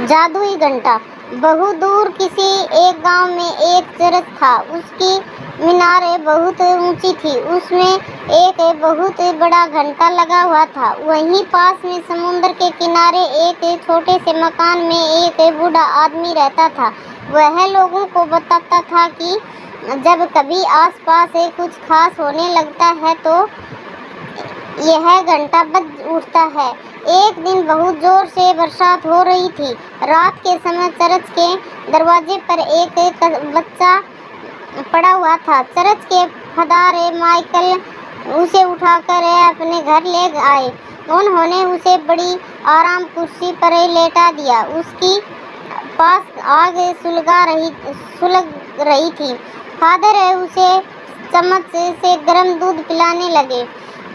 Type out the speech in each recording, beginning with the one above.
जादुई घंटा। बहुत दूर किसी एक गांव में एक चर्च था। उसकी मीनारें बहुत ऊंची थी। उसमें एक बहुत बड़ा घंटा लगा हुआ था। वहीं पास में समुद्र के किनारे एक छोटे से मकान में एक बूढ़ा आदमी रहता था। वह लोगों को बताता था कि जब कभी आसपास कुछ खास होने लगता है तो यह घंटा बज उठता है। एक दिन बहुत जोर से बरसात हो रही थी। रात के समय चर्च के दरवाजे पर एक बच्चा पड़ा हुआ था। चर्च के फदार माइकल उसे उठाकर अपने घर ले आए। उन्होंने उसे बड़ी आराम कुर्सी पर लेटा दिया। उसकी पास आग सुलग रही थी। फादर उसे चम्मच से गर्म दूध पिलाने लगे।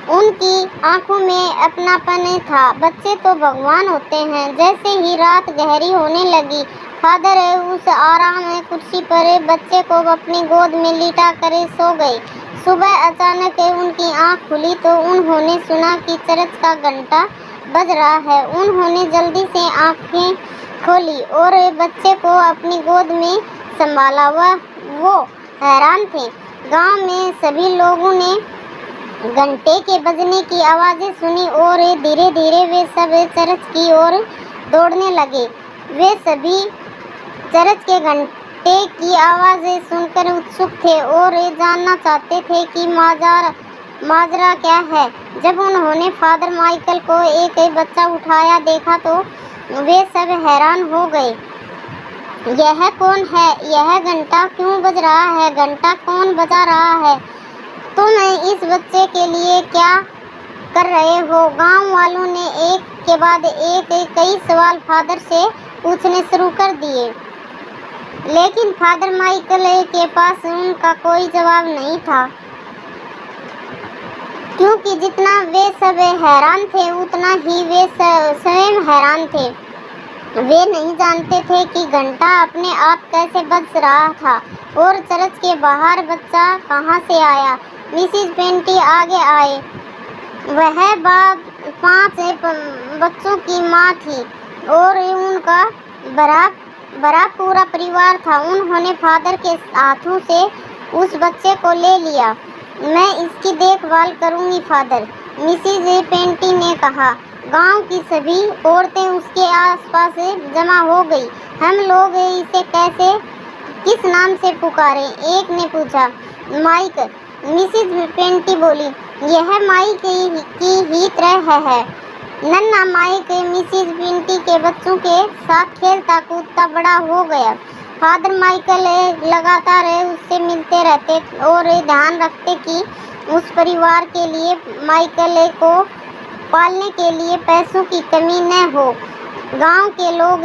उनकी आंखों में अपनापन था। बच्चे तो भगवान होते हैं। जैसे ही रात गहरी होने लगी, फादर उस आराम कुर्सी पर बच्चे को अपनी गोद में लिटा कर सो गए। सुबह अचानक उनकी आंख खुली तो उन्होंने सुना कि चर्च का घंटा बज रहा है। उन्होंने जल्दी से आंखें खोली और बच्चे को अपनी गोद में संभाला। वो हैरान थे। गांव में सभी लोगों ने घंटे के बजने की आवाज़ें सुनी और धीरे धीरे वे सब चर्च की ओर दौड़ने लगे। वे सभी चर्च के घंटे की आवाज़ें सुनकर उत्सुक थे और जानना चाहते थे कि माजरा क्या है। जब उन्होंने फादर माइकल को एक बच्चा उठाया देखा तो वे सब हैरान हो गए। यह कौन है? यह घंटा क्यों बज रहा है? घंटा कौन बजा रहा है? तुम इस बच्चे के लिए क्या कर रहे हो? गांव वालों ने एक के बाद एक कई सवाल फादर से पूछने शुरू कर दिए, लेकिन फादर माइकल के पास उनका कोई जवाब नहीं था, क्योंकि जितना वे सब हैरान थे उतना ही वे स्वयं हैरान थे। वे नहीं जानते थे कि घंटा अपने आप कैसे बज रहा था और चर्च के बाहर बच्चा कहाँ से आया। मिसिज पेंटी आगे आए। वह 5 बच्चों की माँ थी और उनका बड़ा पूरा परिवार था। उन्होंने फादर के हाथों से उस बच्चे को ले लिया। मैं इसकी देखभाल करूंगी फादर, मिसिज पेंटी ने कहा। गांव की सभी औरतें उसके आसपास जमा हो गई। हम लोग इसे किस नाम से पुकारें? एक ने पूछा। माइक, मिसिज पेंटी बोली। यह माइक की ही तरह है। नन्हा माइक मिसिज पेंटी के बच्चों के साथ खेलता कूदता बड़ा हो गया। फादर माइकल लगातार उससे मिलते रहते और ध्यान रखते कि उस परिवार के लिए माइकल को पालने के लिए पैसों की कमी न हो। गांव के लोग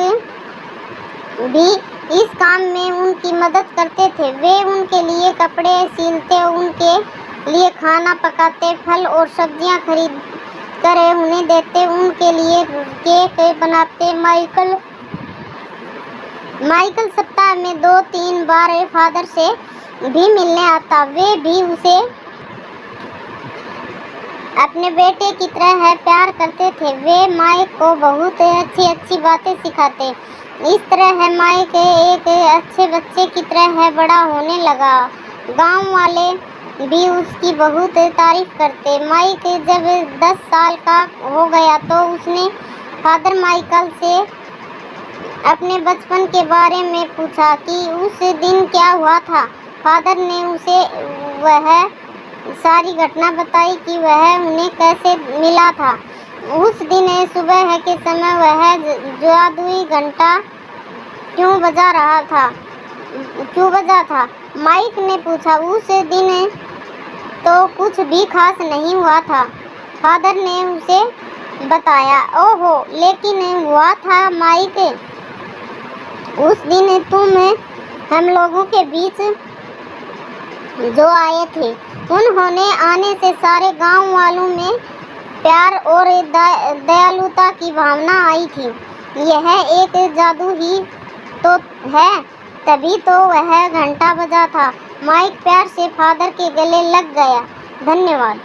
भी इस काम में उनकी मदद करते थे। वे उनके लिए कपड़े सिलते, उनके लिए खाना पकाते, फल और सब्जियां खरीद कर उन्हें देते, उनके लिए केक बनाते। माइकल सप्ताह में 2-3 बार फादर से भी मिलने आता। वे भी उसे अपने बेटे की तरह प्यार करते थे। वे माइक को बहुत अच्छी बातें सिखाते। इस तरह माइक एक अच्छे बच्चे की तरह बड़ा होने लगा। गांव वाले भी उसकी बहुत तारीफ करते। माइक जब 10 साल का हो गया तो उसने फादर माइकल से अपने बचपन के बारे में पूछा कि उस दिन क्या हुआ था। फादर ने उसे वह सारी घटना बताई कि वह उन्हें कैसे मिला था। उस दिन सुबह के समय वह जादुई घंटा क्यों बजा था? माइक ने पूछा। उस दिन तो कुछ भी खास नहीं हुआ था, फादर ने उसे बताया। ओहो, लेकिन हुआ था माइक। उस दिन तुम हम लोगों के बीच जो आए थे, उन्होंने आने से सारे गांव वालों में प्यार और दयालुता की भावना आई थी। यह एक जादू ही तो है, तभी तो वह घंटा बजा था। माइक प्यार से फादर के गले लग गया। धन्यवाद।